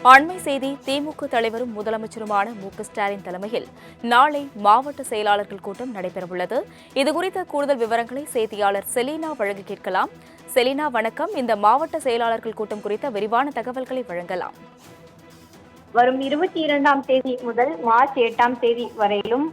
அண்மை செய்தி. திமுக தலைவரும் முதலமைச்சருமான மு.க.ஸ்டாலின் தலைமையில் நாளை மாவட்ட செயலாளர்கள் கூட்டம் நடைபெறவுள்ளது. இதுகுறித்த கூடுதல் விவரங்களை செய்தியாளர் செலீனா வழங்க கேட்கலாம். செலீனா, வணக்கம். இந்த மாவட்ட செயலாளர்கள் கூட்டம் குறித்த விரிவான தகவல்களை வழங்கலாம். வரும் 22ஆம் தேதி முதல் மார்ச் 8ஆம் தேதி வரையிலும்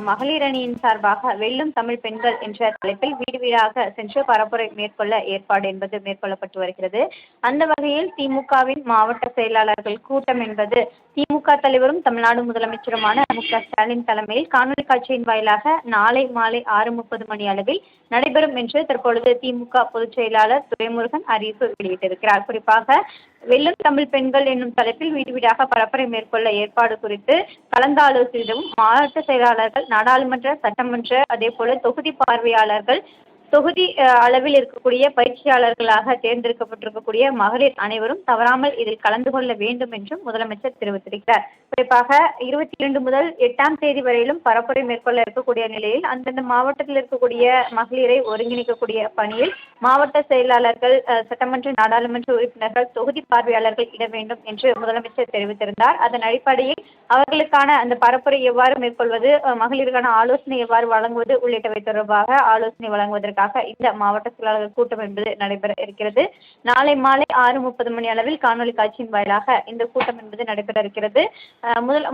மகளிர் அணியின் சார்பாக வெல்லும் தமிழ் பெண்கள் என்ற தலைப்பில் வீடு வீடாக சென்று பரப்புரை மேற்கொள்ள ஏற்பாடு என்பது மேற்கொள்ளப்பட்டு வருகிறது. அந்த வகையில் திமுகவின் மாவட்ட செயலாளர்கள் கூட்டம் என்பது திமுக தலைவரும் தமிழ்நாடு முதலமைச்சருமான மு.க.ஸ்டாலின் தலைமையில் காணொலி காட்சியின் வாயிலாக நாளை மாலை 6:30 மணி அளவில் நடைபெறும் என்று தற்பொழுது திமுக பொதுச் செயலாளர் துரைமுருகன் அறிவிப்பு வெளியிட்டிருக்கிறார். குறிப்பாக வெல்லும் தமிழ் பெண்கள் என்னும் தலைப்பில் வீடு வீடாக பரப்புரை மேற்கொள்ள ஏற்பாடு குறித்து கலந்தாலோசித்தும் மாவட்ட செயலாளர்கள், நாடாளுமன்ற, சட்டமன்ற, அதே போல தொகுதி பார்வையாளர்கள், தொகுதி அளவில் இருக்கக்கூடிய பயிற்சியாளர்களாக தேர்ந்தெடுக்கப்பட்டிருக்கக்கூடிய மகளிர் அனைவரும் தவறாமல் இதில் கலந்து கொள்ள வேண்டும் என்றும் முதலமைச்சர் தெரிவித்திருக்கிறார். குறிப்பாக 22 முதல் 8ஆம் தேதி வரையிலும் பரப்புரை மேற்கொள்ள இருக்கக்கூடிய நிலையில் அந்தந்த மாவட்டத்தில் இருக்கக்கூடிய மகளிரை ஒருங்கிணைக்கக்கூடிய பணியில் மாவட்ட செயலாளர்கள், சட்டமன்ற, நாடாளுமன்ற உறுப்பினர்கள், தொகுதி பார்வையாளர்கள் இட வேண்டும் என்று முதலமைச்சர் தெரிவித்திருந்தார். அதன் அடிப்படையில் அவர்களுக்கான அந்த பரப்புரை எவ்வாறு மேற்கொள்வது, மகளிருக்கான ஆலோசனை எவ்வாறு வழங்குவது உள்ளிட்டவை தொடர்பாக ஆலோசனை வழங்குவதற்காக இந்த மாவட்ட செயலாளர்கள் கூட்டம் என்பது நடைபெற இருக்கிறது. நாளை மாலை 6:30 மணி அளவில் காணொலி காட்சியின் வாயிலாக இந்த கூட்டம் என்பது நடைபெற இருக்கிறது.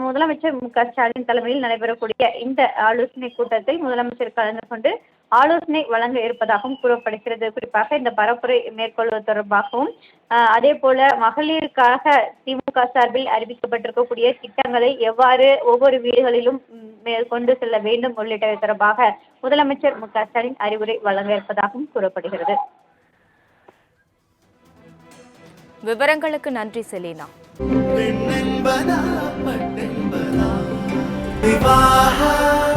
முதலமைச்சர் மு.க.ஸ்டாலின் தலைமையில் நடைபெறக்கூடிய இந்த ஆலோசனை கூட்டத்தில் முதலமைச்சர் கலந்து கொண்டு ஆலோசனை வழங்க இருப்பதாகவும் கூறப்படுகிறது. குறிப்பாக இந்த பரப்புரை மேற்கொள்வது தொடர்பாகவும் அதே போல மகளிருக்காக திமுக சார்பில் அறிவிக்கப்பட்டிருக்கக்கூடிய திட்டங்களை எவ்வாறு ஒவ்வொரு வீடுகளிலும் கொண்டு செல்ல வேண்டும் உள்ளிட்டவை தொடர்பாக முதலமைச்சர் மு.க.ஸ்டாலின் அறிவுரை வழங்க இருப்பதாகவும் கூறப்படுகிறது. விவரங்களுக்கு நன்றி செலீனா.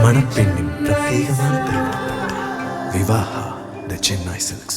மணப்பெண்ணின் பிரத்யேகமான திருமணம் விவாஹா தி சென்னை சில்க்ஸ்.